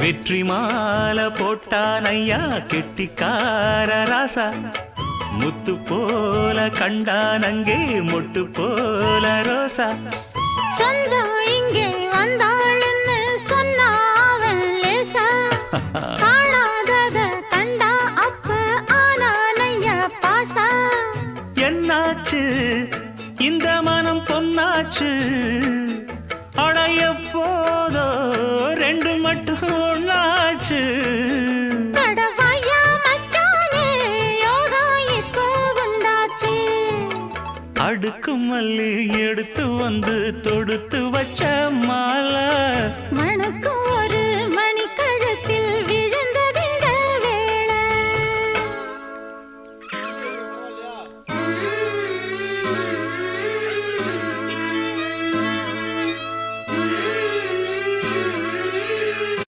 வெற்றி மாலை போட்டான் ஐயா கெட்டிக்கார ராசா முத்து போல கண்டான் அங்கே மொட்டு போல ரோசா சொந்தம் இங்கே வந்தாள்னு சொன்னாவன் லேசா காணாதத கண்டா அப்ப ஆனானையா பாசா என்னாச்சு இந்த மனம் பொன்னாச்சு அடைய போதோ ரெண்டு மட்டும் ஒன்னாச்சு கடவாயா மச்சானே யோகா இப்போ உண்டாச்சு அடுக்கு மல்லி எடுத்து வந்து தொடுத்து வச்ச மாலை